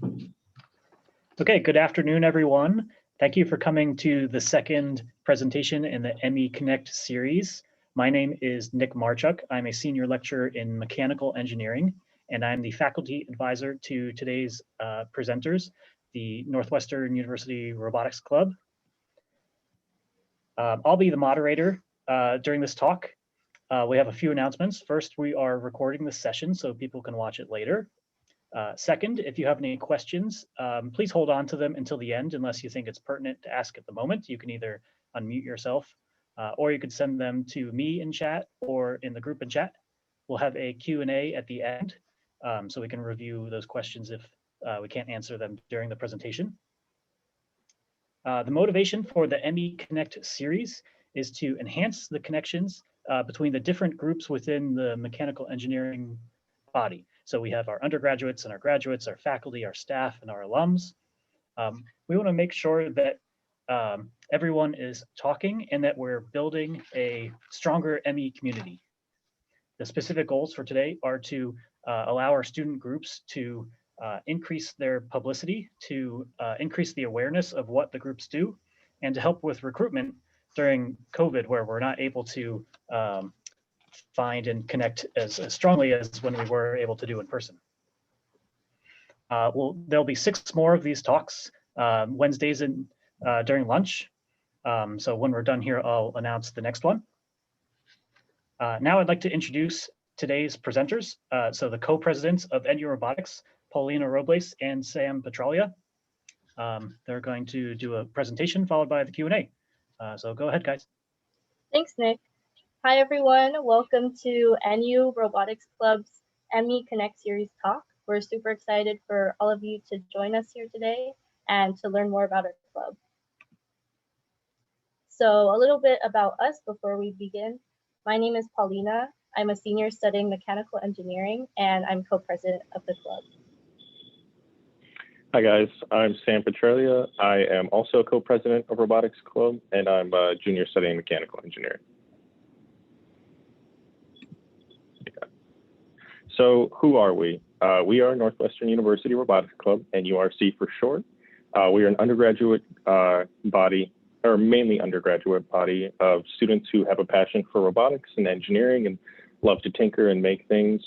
Okay, good afternoon, everyone. Thank you for coming to the second presentation in the ME Connect series. My name is Nick Marchuk. I'm a senior lecturer in mechanical engineering, and I'm the faculty advisor to today's presenters, the Northwestern University Robotics Club. I'll be the moderator during this talk. We have a few announcements. First, we are recording this session so people can watch it later. Second, if you have any questions, please hold on to them until the end unless you think it's pertinent to ask at the moment. You can either unmute yourself or you could send them to me in chat or in the group in chat. We'll have a Q&A at the end so we can review those questions if we can't answer them during the presentation. The motivation for the ME Connect series is to enhance the connections between the different groups within the mechanical engineering body. So we have our undergraduates and our graduates, our faculty, our staff, and our alums. We want to make sure that everyone is talking and that we're building a stronger ME community. The specific goals for today are to allow our student groups to increase their publicity, to increase the awareness of what the groups do, and to help with recruitment during COVID, where we're not able to find and connect as strongly as when we were able to do in person. There'll be 6 more of these talks Wednesdays during lunch. So when we're done here, I'll announce the next one. Now I'd like to introduce today's presenters. So the co-presidents of NU Robotics, Paulina Robles and Sam Petralia. They're going to do a presentation followed by the Q&A. So go ahead, guys. Thanks, Nick. Hi, everyone. Welcome to NU Robotics Club's ME Connect series talk. We're super excited for all of you to join us here today and to learn more about our club. So a little bit about us before we begin. My name is Paulina. I'm a senior studying mechanical engineering, and I'm co-president of the club. Hi guys, I'm Sam Petralia. I am also co-president of Robotics Club, and I'm a junior studying mechanical engineering. So who are we? We are Northwestern University Robotics Club, NURC for short. We are an undergraduate body, or mainly undergraduate body of students who have a passion for robotics and engineering and love to tinker and make things.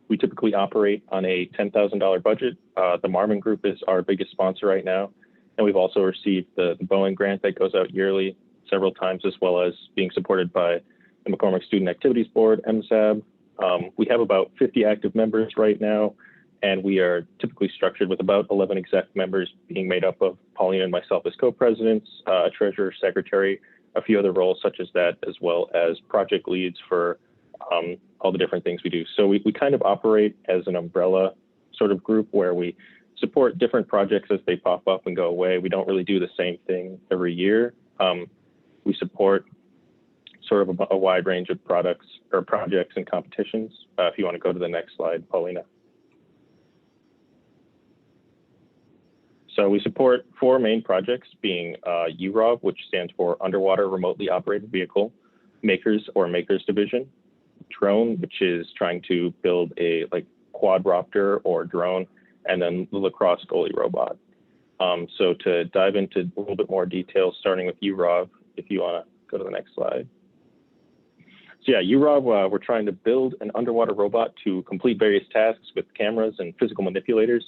We typically operate on a $10,000 budget. The Marmon Group is our biggest sponsor right now. And we've also received the Boeing grant that goes out yearly several times, as well as being supported by the McCormick Student Activities Board, MSAB. We have about 50 active members right now, and we are typically structured with about 11 exec members being made up of Paulina and myself as co-presidents, a treasurer, secretary, a few other roles such as that, as well as project leads for all the different things we do. So we kind of operate as an umbrella sort of group where we support different projects as they pop up and go away. We don't really do the same thing every year. We support sort of a wide range of products or projects and competitions. If you want to go to the next slide, Paulina. So we support 4 main projects, being UROV, which stands for Underwater Remotely Operated Vehicle, Makers or Makers Division, Drone, which is trying to build a quadropter or drone, and then the Lacrosse goalie robot. So to dive into a little bit more detail, starting with UROV, if you want to go to the next slide. So yeah, UROV, we're trying to build an underwater robot to complete various tasks with cameras and physical manipulators.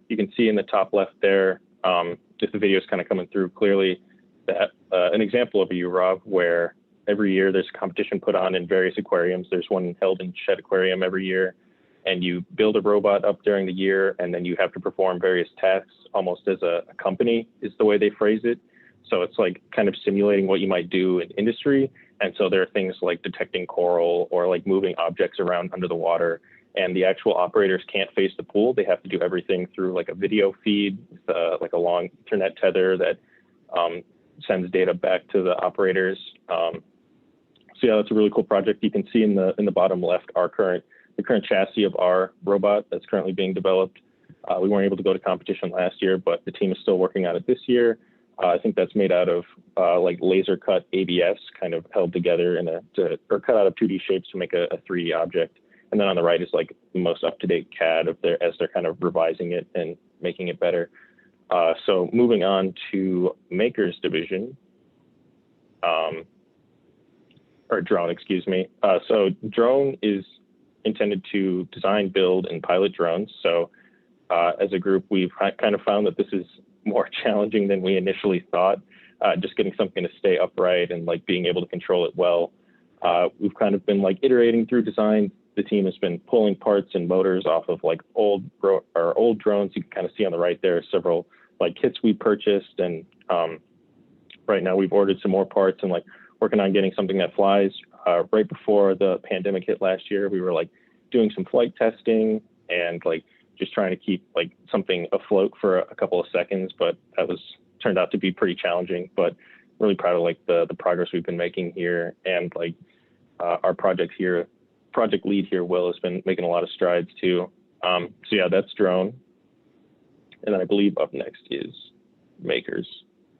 You can see in the top left there, if the video is kind of coming through clearly, that an example of a UROV where every year there's a competition put on in various aquariums. There's one held in Shed Aquarium every year, and you build a robot up during the year, and then you have to perform various tasks almost as a company is the way they phrase it. So it's like kind of simulating what you might do in industry. And so there are things like detecting coral or like moving objects around under the water. And the actual operators can't face the pool. They have to do everything through like a video feed, like a long internet tether that sends data back to the operators. So yeah, that's a really cool project. You can see in the bottom left the current chassis of our robot that's currently being developed. We weren't able to go to competition last year, but the team is still working on it this year. I think that's made out of like laser cut ABS, kind of held together or cut out of 2D shapes to make a 3D object. And then on the right is like the most up-to-date CAD of their, as they're kind of revising it and making it better. So moving on to Makers division, or drone, excuse me. So drone is intended to design, build, and pilot drones. So as a group, we've kind of found that this is more challenging than we initially thought. Just getting something to stay upright and like being able to control it well. We've kind of been like iterating through design. The team has been pulling parts and motors off of like old drones. You can kind of see on the right there several like kits we purchased, and right now we've ordered some more parts and like working on getting something that flies. Right before the pandemic hit last year, we were like doing some flight testing and like just trying to keep like something afloat for a couple of seconds, but that was turned out to be pretty challenging. But really proud of like the progress we've been making here, and like our project lead here, Will, has been making a lot of strides too. So yeah, that's drone. And then I believe up next is Makers.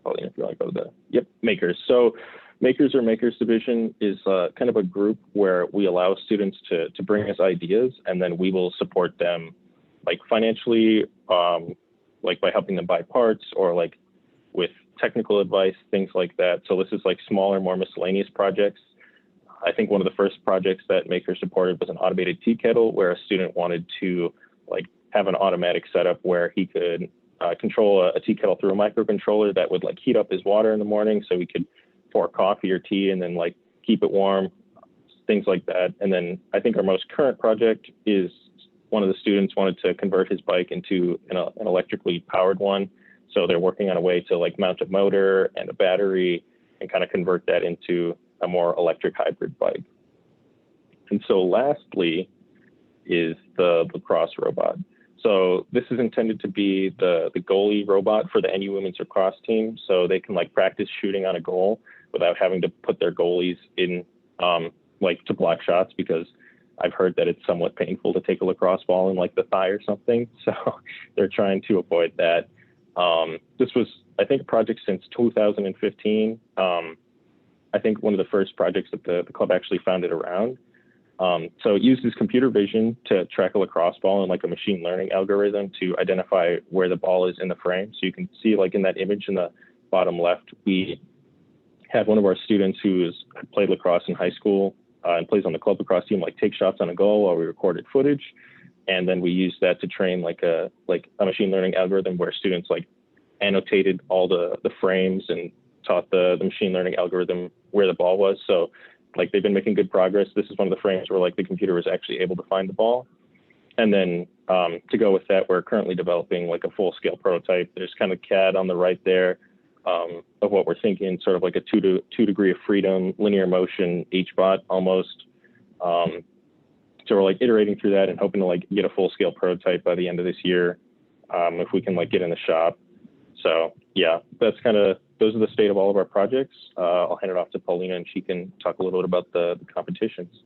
Probably if you want to go to the, yep, Makers. So Makers or Makers division is kind of a group where we allow students to bring us ideas, and then we will support them like financially, like by helping them buy parts or like with technical advice, things like that. So this is like smaller, more miscellaneous projects. I think one of the first projects that Makers supported was an automated tea kettle, where a student wanted to like have an automatic setup where he could control a tea kettle through a microcontroller that would like heat up his water in the morning, so he could pour coffee or tea and then like keep it warm, things like that. And then I think our most current project is one of the students wanted to convert his bike into an electrically powered one. So they're working on a way to like mount a motor and a battery and kind of convert that into a more electric hybrid bike. And so lastly is the Lacrosse robot. So this is intended to be the goalie robot for the NU women's lacrosse team. So they can like practice shooting on a goal without having to put their goalies in like to block shots, because I've heard that it's somewhat painful to take a lacrosse ball in like the thigh or something. So they're trying to avoid that. This was, I think, a project since 2015. I think one of the first projects that the club actually founded around. So it uses computer vision to track a lacrosse ball and like a machine learning algorithm to identify where the ball is in the frame. So you can see like in that image in the bottom left, we had one of our students who played lacrosse in high school and plays on the club lacrosse team, like take shots on a goal while we recorded footage. And then we used that to train like a machine learning algorithm where students like annotated all the frames and taught the machine learning algorithm where the ball was. So like they've been making good progress. This is one of the frames where like the computer was actually able to find the ball. And then to go with that, we're currently developing like a full scale prototype. There's kind of CAD on the right there of what we're thinking, sort of like a two degree of freedom, linear motion, HBot almost. So we're like iterating through that and hoping to like get a full scale prototype by the end of this year, if we can like get in the shop. So yeah, that's kind of, those are the state of all of our projects. I'll hand it off to Paulina and she can talk a little bit about the competitions.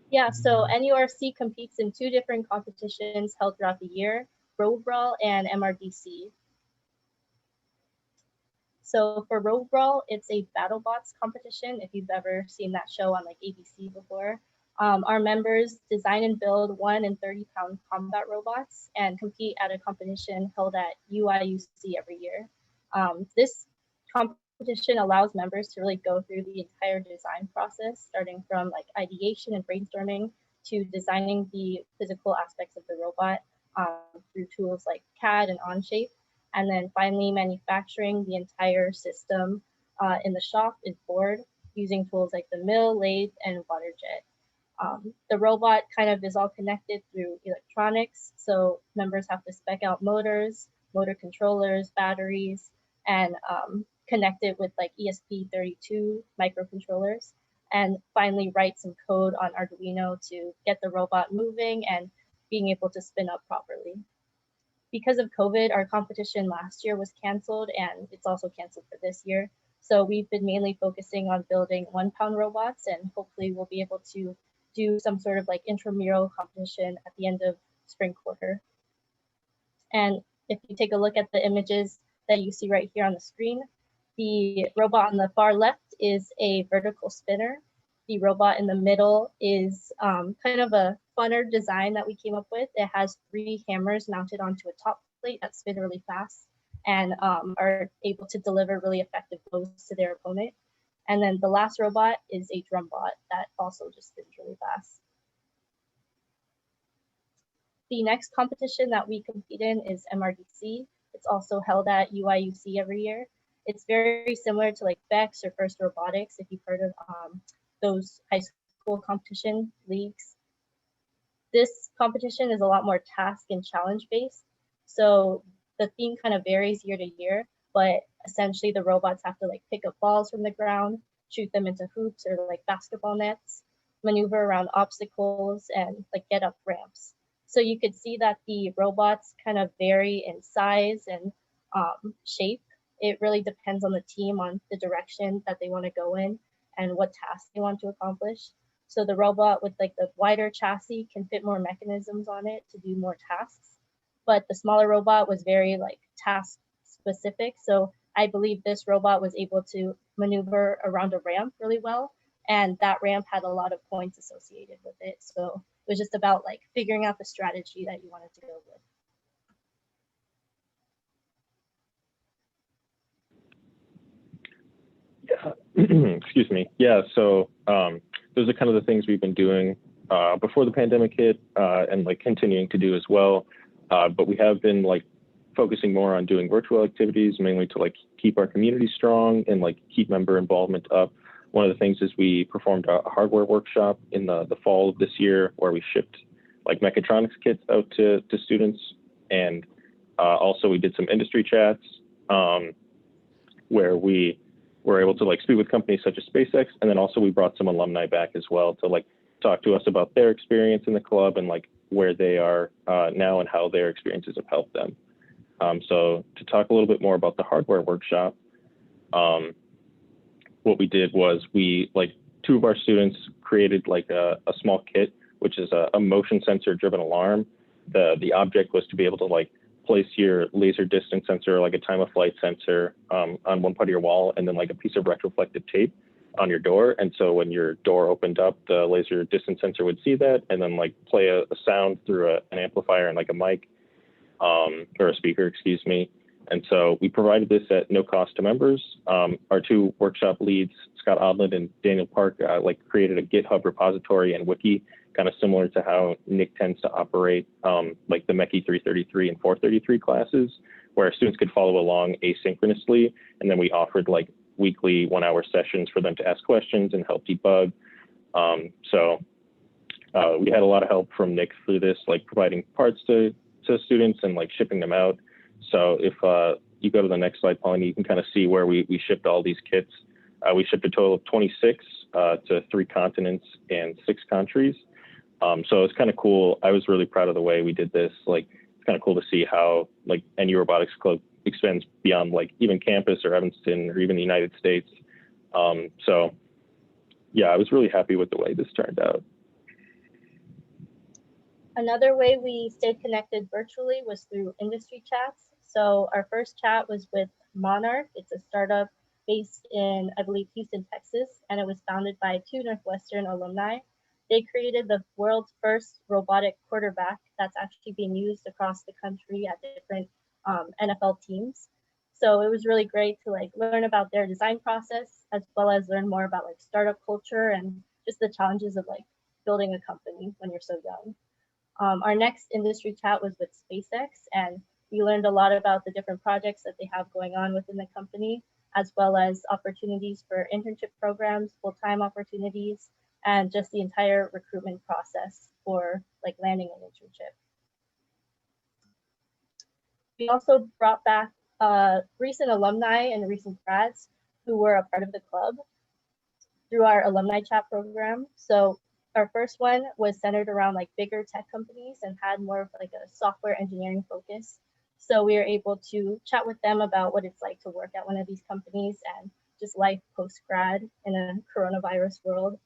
Yeah, so NURC competes in 2 different competitions held throughout the year, Robobrawl and MRDC. So for Robobrawl, it's a BattleBots competition, if you've ever seen that show on like ABC before. Our members design and build 1 and 30-pound combat robots and compete at a competition held at UIUC every year. This competition allows members to really go through the entire design process, starting from like ideation and brainstorming to designing the physical aspects of the robot through tools like CAD and Onshape, and then finally manufacturing the entire system in the shop in Ford using tools like the mill, lathe, and water jet. The robot kind of is all connected through electronics, so members have to spec out motors, motor controllers, batteries, and connect it with like ESP32 microcontrollers, and finally write some code on Arduino to get the robot moving and being able to spin up properly. Because of COVID, our competition last year was canceled, and it's also canceled for this year. So we've been mainly focusing on building 1-pound robots, and hopefully we'll be able to do some sort of like intramural competition at the end of spring quarter. And if you take a look at the images that you see right here on the screen, the robot on the far left is a vertical spinner. the robot in the middle is kind of a funner design that we came up with. It has 3 hammers mounted onto a top plate that spin really fast and are able to deliver really effective blows to their opponent. And then the last robot is a drum bot that also just spins really fast. The next competition that we compete in is MRDC. It's also held at UIUC every year. It's very similar to like BEX or First Robotics, if you've heard of those high school competition leagues. This competition is a lot more task and challenge based. So the theme kind of varies year to year, but essentially the robots have to like pick up balls from the ground, shoot them into hoops or like basketball nets, maneuver around obstacles, and like get up ramps. So you could see that the robots kind of vary in size and shape. It really depends on the team, on the direction that they want to go in and what tasks they want to accomplish. So the robot with like the wider chassis can fit more mechanisms on it to do more tasks. But the smaller robot was very like task specific. So I believe this robot was able to maneuver around a ramp really well. And that ramp had a lot of points associated with it. So it was just about like figuring out the strategy that you wanted to go with. Yeah. Excuse me. Yeah, so those are kind of the things we've been doing before the pandemic hit and like continuing to do as well. But we have been like focusing more on doing virtual activities, mainly to like keep our community strong and like keep member involvement up. One of the things is we performed a hardware workshop in the fall of this year where we shipped like mechatronics kits out to students. And also we did some industry chats where we were able to like speak with companies such as SpaceX. And then also we brought some alumni back as well to like talk to us about their experience in the club and like where they are now and how their experiences have helped them. So to talk a little bit more about the hardware workshop, what we did was we, like 2 of our students created like a small kit, which is a motion sensor driven alarm. The object was to be able to like place your laser distance sensor, like a time of flight sensor on one part of your wall, and then like a piece of retroflective tape on your door. And so when your door opened up, the laser distance sensor would see that and then like play a sound through an amplifier and like a mic or a speaker, excuse me. And so we provided this at no cost to members. Our 2 workshop leads, Scott Odland and Daniel Park, like created a GitHub repository and wiki, kind of similar to how Nick tends to operate like the MECI 333 and 433 classes, where students could follow along asynchronously. And then we offered like weekly 1-hour sessions for them to ask questions and help debug. So we had a lot of help from Nick through this, like providing parts to students and like shipping them out. So if you go to the next slide, Pauline, you can kind of see where we shipped all these kits. We shipped a total of 26 to 3 continents and 6 countries. So it's kind of cool. I was really proud of the way we did this. Like, it's kind of cool to see how like NU Robotics Club extends beyond like even campus or Evanston or even the United States. So yeah, I was really happy with the way this turned out. Another way we stayed connected virtually was through industry chats. So our first chat was with Monarch. It's a startup based in, I believe, Houston, Texas, and it was founded by 2 Northwestern alumni. They created the world's first robotic quarterback that's actually being used across the country at different NFL teams. So it was really great to like learn about their design process, as well as learn more about like startup culture and just the challenges of like building a company when you're so young. Our next industry chat was with SpaceX, and we learned a lot about the different projects that they have going on within the company, as well as opportunities for internship programs, full-time opportunities, and just the entire recruitment process for like landing an internship. We also brought back recent alumni and recent grads who were a part of the club through our alumni chat program. So our first one was centered around like bigger tech companies and had more of like a software engineering focus. So we were able to chat with them about what it's like to work at one of these companies and just life post-grad in a coronavirus world.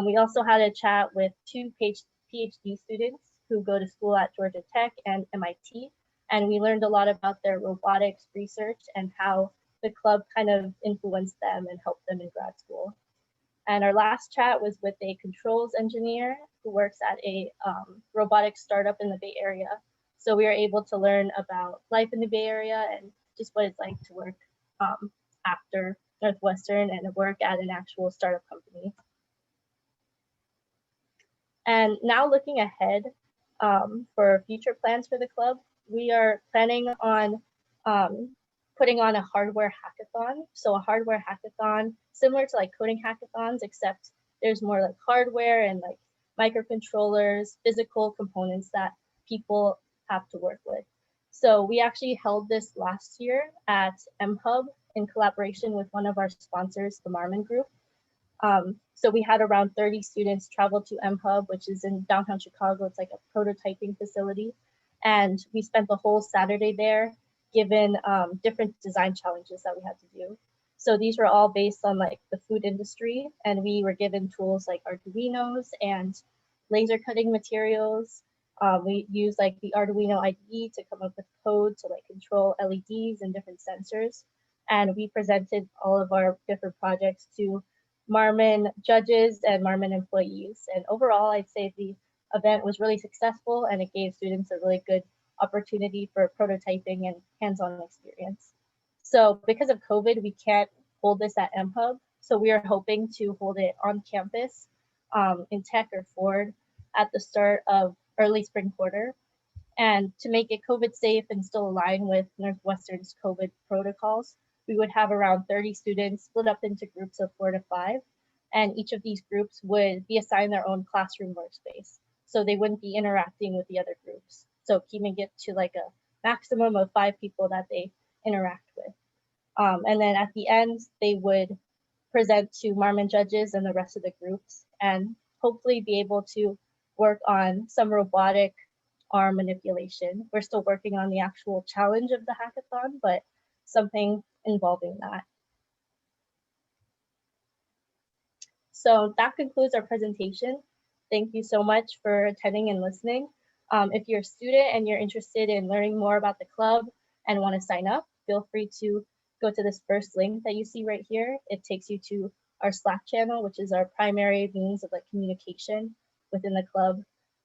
We also had a chat with 2 PhD students who go to school at Georgia Tech and MIT. And we learned a lot about their robotics research and how the club kind of influenced them and helped them in grad school. And our last chat was with a controls engineer who works at a robotics startup in the Bay Area. So we were able to learn about life in the Bay Area and just what it's like to work after Northwestern and work at an actual startup company. And now looking ahead for future plans for the club, we are planning on putting on a hardware hackathon. So a hardware hackathon, similar to like coding hackathons, except there's more like hardware and like microcontrollers, physical components that people have to work with. So we actually held this last year at MHub in collaboration with one of our sponsors, the Marmon Group. So we had around 30 students travel to MHub, which is in downtown Chicago. It's like a prototyping facility. And we spent the whole Saturday there, given different design challenges that we had to do. So these were all based on like the food industry, and we were given tools like Arduinos and laser cutting materials. We used like the Arduino IDE to come up with code to like control LEDs and different sensors. And we presented all of our different projects to Marmon judges and Marmon employees. And overall, I'd say the event was really successful, and it gave students a really good opportunity for prototyping and hands-on experience. So because of COVID, we can't hold this at MHub. So we are hoping to hold it on campus in Tech or Ford at the start of early spring quarter. And to make it COVID safe and still align with Northwestern's COVID protocols, we would have around 30 students split up into groups of 4 to 5. And each of these groups would be assigned their own classroom workspace. So they wouldn't be interacting with the other groups. So keeping it to like a maximum of 5 people that they interact with. And then at the end, they would present to Marmon judges and the rest of the groups and hopefully be able to work on some robotic arm manipulation. We're still working on the actual challenge of the hackathon, but something involving that. So that concludes our presentation. Thank you so much for attending and listening. If you're a student and you're interested in learning more about the club and want to sign up, feel free to go to this first link that you see right here. It takes you to our Slack channel, which is our primary means of like communication within the club.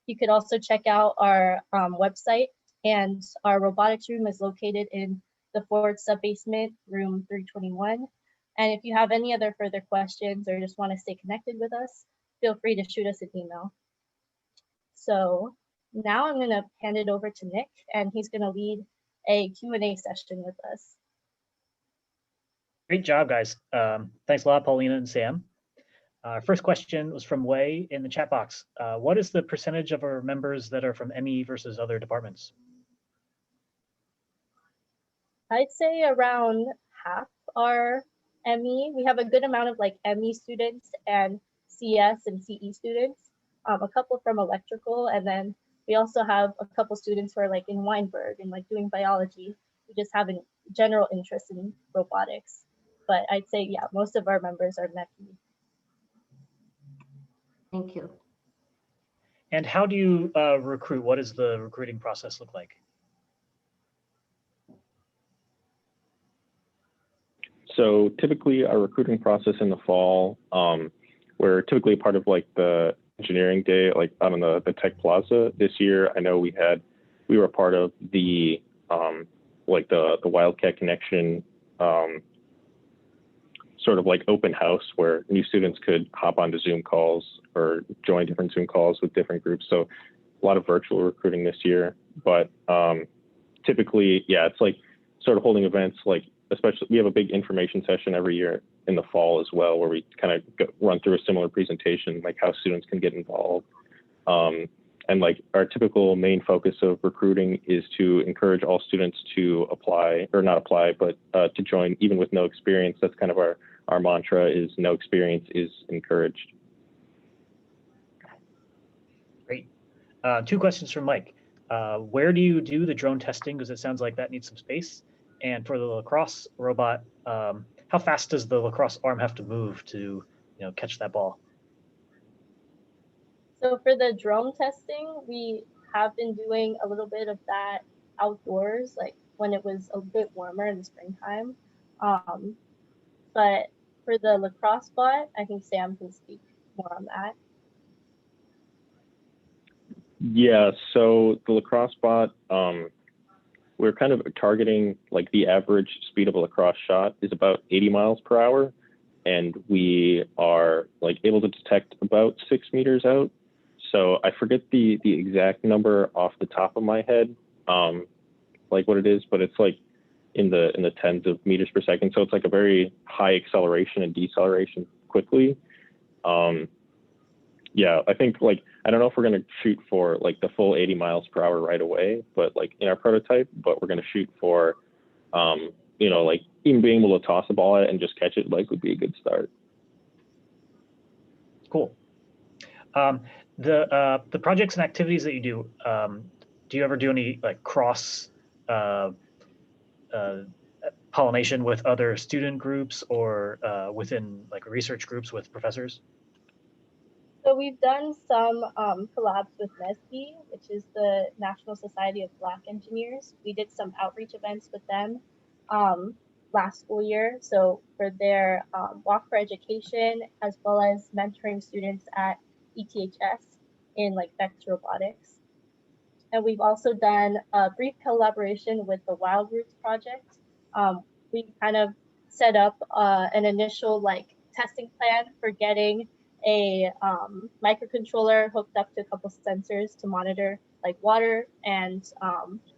You could also check out our website, and our robotics room is located in the Ford sub-basement, room 321. And if you have any other further questions or just want to stay connected with us, feel free to shoot us an email. So now I'm going to hand it over to Nick, and he's going to lead a Q&A session with us. Great job, guys. Thanks a lot, Paulina and Sam. Our first question was from Wei in the chat box. What is the percentage of our members that are from ME versus other departments? I'd say around half are ME. We have a good amount of like ME students and CS and CE students, a couple from electrical, and then we also have a couple students who are like in Weinberg and like doing biology. We just have a general interest in robotics. But I'd say, yeah, most of our members are ME. Thank you. And how do you recruit? What does the recruiting process look like? So typically our recruiting process in the fall, we're typically part of like the engineering day, like out on the Tech Plaza. This year, I know we were part of the like the Wildcat Connection sort of like open house where new students could hop onto Zoom calls or join different Zoom calls with different groups. So a lot of virtual recruiting this year, but typically, yeah, it's like sort of holding events like, especially we have a big information session every year in the fall as well, where we kind of run through a similar presentation, like how students can get involved. And like our typical main focus of recruiting is to encourage all students to apply, or not apply, but to join even with no experience. That's kind of our mantra, is no experience is encouraged. Great. 2 questions from Mike. Where do you do the drone testing? Because it sounds like that needs some space. And for the Lacrosse robot, how fast does the Lacrosse arm have to move to, catch that ball? So for the drone testing, we have been doing a little bit of that outdoors, like when it was a bit warmer in the springtime. But For the Lacrosse bot, I think Sam can speak more on that. Yeah, so the Lacrosse bot, we're kind of targeting like the average speed of a lacrosse shot is about 80 miles per hour. And we are like able to detect about 6 meters out. So I forget the exact number off the top of my head, like what it is, but it's like in the tens of meters per second. So it's like a very high acceleration and deceleration quickly. Yeah, I think like, I don't know if we're going to shoot for like the full 80 miles per hour right away, but like in our prototype, but we're going to shoot for, you know, like even being able to toss a ball at it and just catch it like would be a good start. Cool. The projects and activities that you do you ever do any like cross pollination with other student groups or within like research groups with professors? So we've done some collabs with NESB, which is the National Society of Black Engineers. We did some outreach events with them last school year. So for their Walk for Education, as well as mentoring students at ETHS in like Vex Robotics. And we've also done a brief collaboration with the Wild Roots project. We kind of set up an initial like testing plan for getting a microcontroller hooked up to a couple sensors to monitor like water and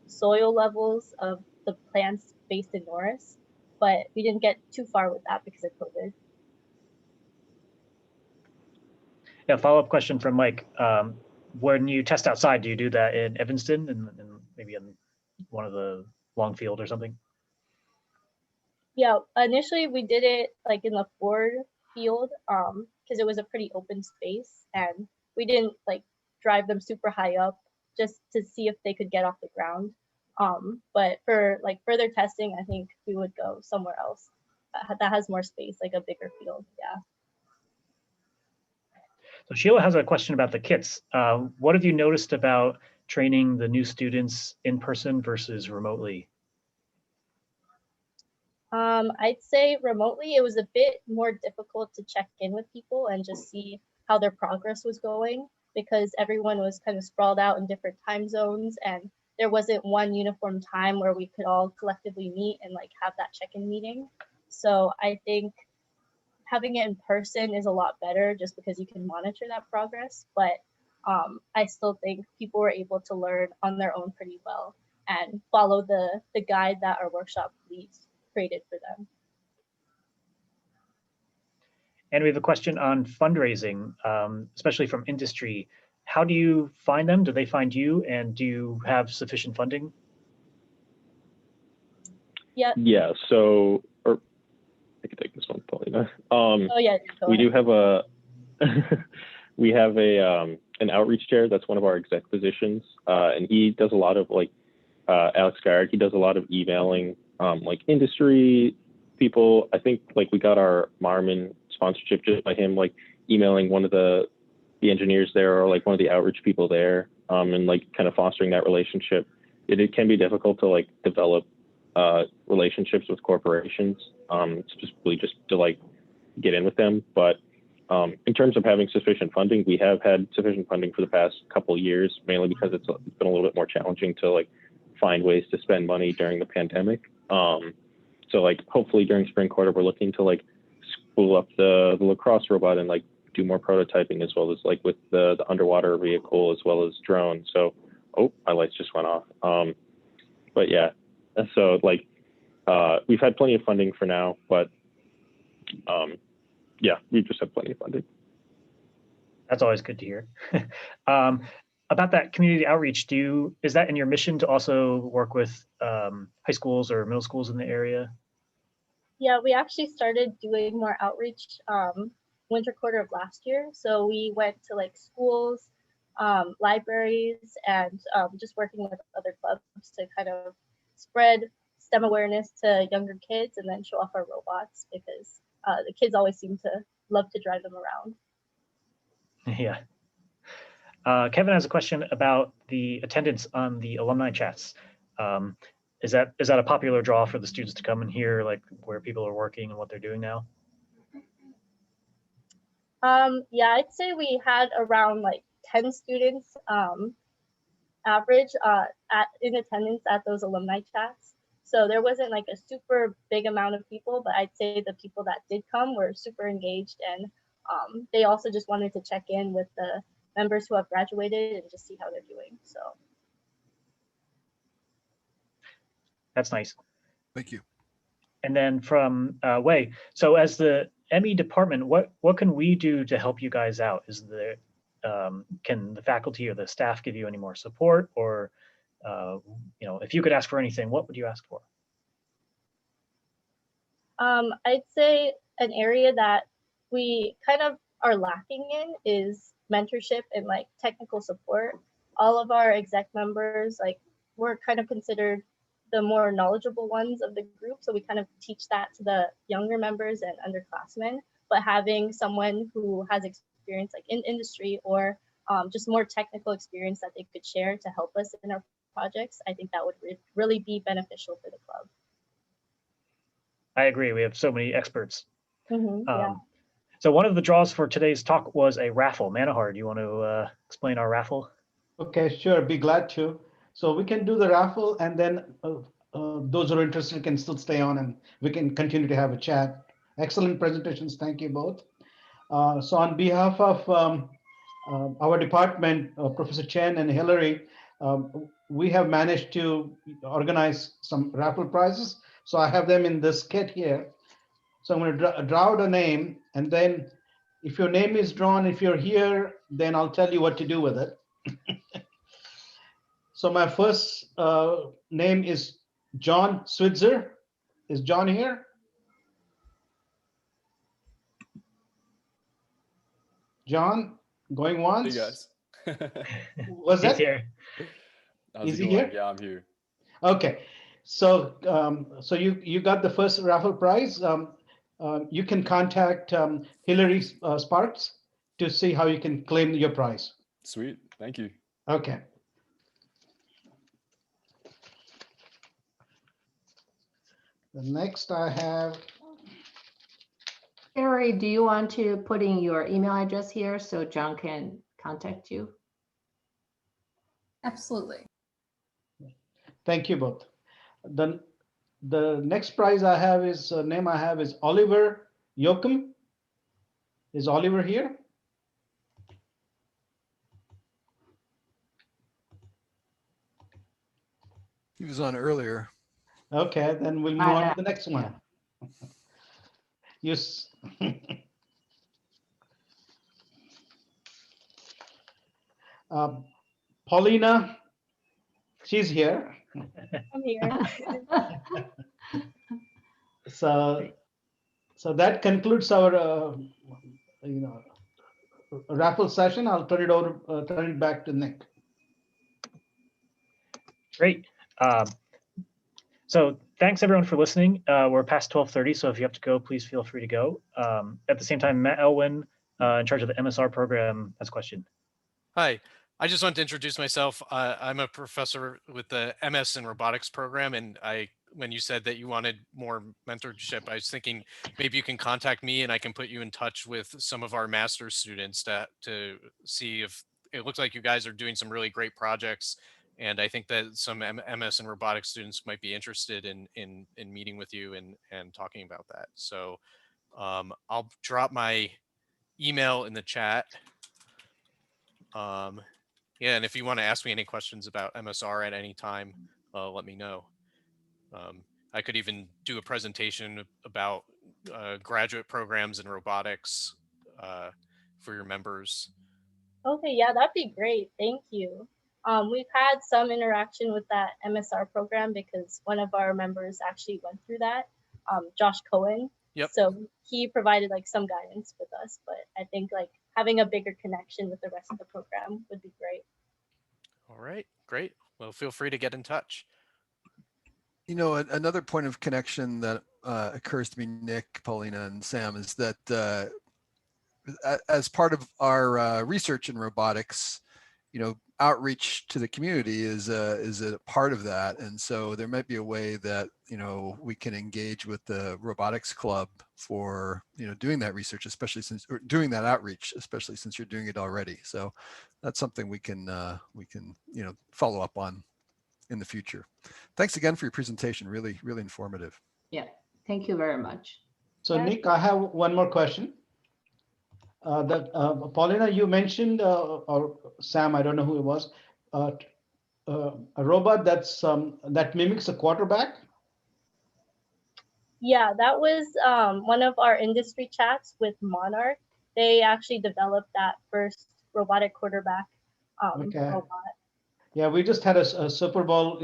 soil levels of the plants based in Norris, but we didn't get too far with that because of COVID. Yeah, follow-up question from Mike. When you test outside, do you do that in Evanston and maybe in one of the Longfield or something? Yeah, initially we did it like in the Ford field because it was a pretty open space and we didn't like drive them super high up just to see if they could get off the ground. But for like further testing, I think we would go somewhere else that has more space, like a bigger field. Yeah. So Sheila has a question about the kits. What have you noticed about training the new students in person versus remotely? I'd say remotely, it was a bit more difficult to check in with people and just see how their progress was going because everyone was kind of sprawled out in different time zones and there wasn't one uniform time where we could all collectively meet and like have that check-in meeting. So I think having it in person is a lot better just because you can monitor that progress. But I still think people were able to learn on their own pretty well and follow the guide that our workshop leads created for them. And we have a question on fundraising, especially from industry. How do you find them? Do they find you? And do you have sufficient funding? Yeah. Yeah, so, or I can take this one, Paulina. Oh yeah, we do have a, we have a an outreach chair. That's one of our exec positions. And he does a lot of like, Alex Garrett, he does a lot of emailing, like industry people. I think like we got our Marmon sponsorship just by him like emailing one of the engineers there or like one of the outreach people there, and like kind of fostering that relationship. It can be difficult to like develop relationships with corporations. It's just really just to like get in with them. But in terms of having sufficient funding, we have had sufficient funding for the past couple of years, mainly because it's been a little bit more challenging to like find ways to spend money during the pandemic. So like hopefully during spring quarter, we're looking to like spool up the Lacrosse robot and like do more prototyping as well as like with the underwater vehicle as well as drone. So, oh, my lights just went off. But yeah, so like we've had plenty of funding for now, but yeah, we just have plenty of funding. That's always good to hear. About that community outreach, is that in your mission to also work with high schools or middle schools in the area? Yeah, we actually started doing more outreach winter quarter of last year. So we went to like schools, libraries, and just working with other clubs to kind of spread STEM awareness to younger kids and then show off our robots because the kids always seem to love to drive them around. Yeah. Kevin has a question about the attendance on the alumni chats. Is that a popular draw for the students to come and hear like where people are working and what they're doing now? Yeah, I'd say we had around like 10 students average in attendance at those alumni chats. So there wasn't like a super big amount of people, but I'd say the people that did come were super engaged, and they also just wanted to check in with the members who have graduated and just see how they're doing. So That's nice. Thank you. And then from Wei, so as the ME department, what can we do to help you guys out? Is there can the faculty or the staff give you any more support, or if you could ask for anything, what would you ask for? I'd say an area that we kind of are lacking in is mentorship and like technical support. All of our exec members, like, we're kind of considered the more knowledgeable ones of the group, so we kind of teach that to the younger members and underclassmen. But having someone who has experience like in industry or just more technical experience that they could share to help us in our projects, I think that would really be beneficial for the club. I agree. We have so many experts. Yeah. So one of the draws for today's talk was a raffle. Manahar, do you want to explain our raffle? Okay, sure. Be glad to. So we can do the raffle, and then those who are interested can still stay on, and we can continue to have a chat. Excellent presentations. Thank you both. So on behalf of our department, Professor Chen and Hillary, we have managed to organize some raffle prizes. So I have them in this kit here. So I'm going to draw out a name, and then if your name is drawn, if you're here, then I'll tell you what to do with it. So my first name is John Switzer. Is John here? John, going once? Hey guys. Was He's that? here. How's Is it he going? here? Yeah, I'm here. Okay. So so you got the first raffle prize. You can contact Hillary Sparks to see how you can claim your prize. Sweet. Thank you. Okay. The next I have, Harry, do you want to put in your email address here so John can contact you? Absolutely. thank you both. The next prize I have is name I have is Oliver Yoakum. Is Oliver here? He was on earlier. Okay, then we'll move on to the next one. Yes. Paulina, she's here. I'm here. So that concludes our raffle session. I'll turn it back to Nick. Great. So thanks everyone for listening. We're past 12:30, so if you have to go, please feel free to go. At the same time, Matt Elwin, in charge of the MSR program, has a question. Hi, I just want to introduce myself. I'm a professor with the MS in Robotics program, and when you said that you wanted more mentorship, I was thinking maybe you can contact me and I can put you in touch with some of our master's students to see if it looks like you guys are doing some really great projects. And I think that some MS and robotics students might be interested in meeting with you and talking about that. So I'll drop my email in the chat. Yeah, and if you want to ask me any questions about MSR at any time, let me know. I could even do a presentation about graduate programs in robotics for your members. Okay, yeah, that'd be great. Thank you. We've had some interaction with that MSR program because one of our members actually went through that, Josh Cohen. Yep. So he provided like some guidance with us, but I think like having a bigger connection with the rest of the program would be great. All right, great. Well, feel free to get in touch. You know, another point of connection that occurs to me, Nick, Paulina, and Sam, is that as part of our research in robotics outreach to the community is a part of that. And so there might be a way that, we can engage with the robotics club for, doing that research, especially or doing that outreach, especially since you're doing it already. So that's something we can follow up on in the future. Thanks again for your presentation. Really, really informative. Yeah, thank you very much. So Nick, I have one more question. Paulina, you mentioned, or Sam, I don't know who it was, a robot that mimics a quarterback. Yeah, that was one of our industry chats with Monarch. They actually developed that first robotic quarterback robot. Yeah, we just had a Super Bowl,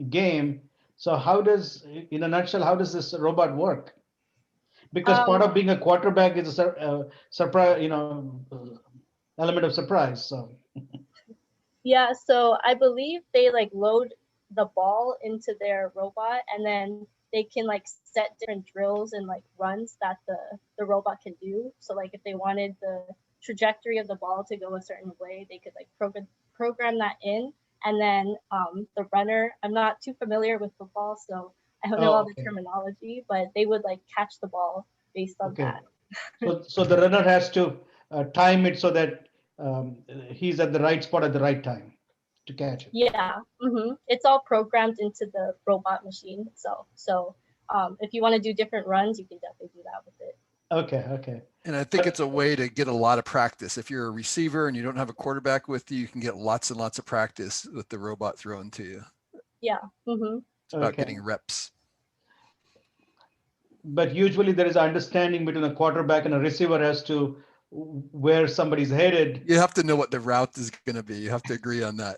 game. So how does, in a nutshell, how does this robot work? Because part of being a quarterback is a surprise, element of surprise. So. Yeah, so I believe they load the ball into their robot, and then they can set different drills and runs that the robot can do. So if they wanted the trajectory of the ball to go a certain way, they could program that in. And then the runner, I'm not too familiar with football, so I don't know all the terminology, but they would catch the ball based on that. So the runner has to time it so that he's at the right spot at the right time to catch it. Yeah, it's all programmed into the robot machine itself. So if you want to do different runs, you can definitely do that with it. Okay. And I think it's a way to get a lot of practice. If you're a receiver and you don't have a quarterback with you, you can get lots and lots of practice with the robot thrown to you. Yeah. It's about getting reps. But usually there is understanding between a quarterback and a receiver as to where somebody's headed. You have to know what the route is going to be. You have to agree on that.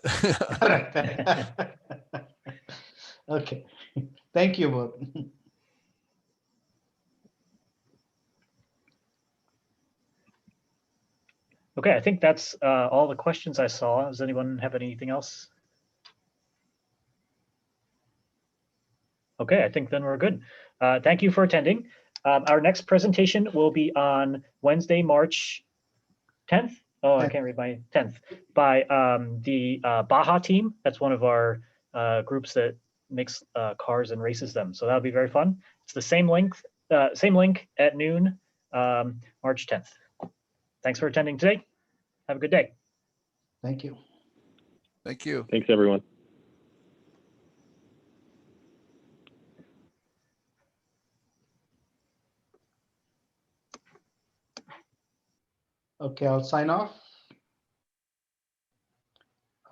Okay. Thank you both. Okay, I think that's all the questions I saw. Does anyone have anything else? Okay, I think then we're good. Thank you for attending. Our next presentation will be on Wednesday, March 10th. Oh, I can't read my 10th. By the Baja team. That's one of our groups that makes cars and races them. So that'll be very fun. It's the same link at noon, March 10th. Thanks for attending today. Have a good day. Thank you. Thank you. Thanks, everyone. Okay, I'll sign off.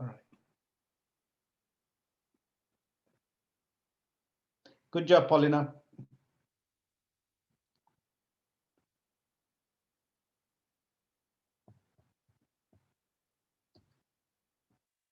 All right. Good job, Paulina.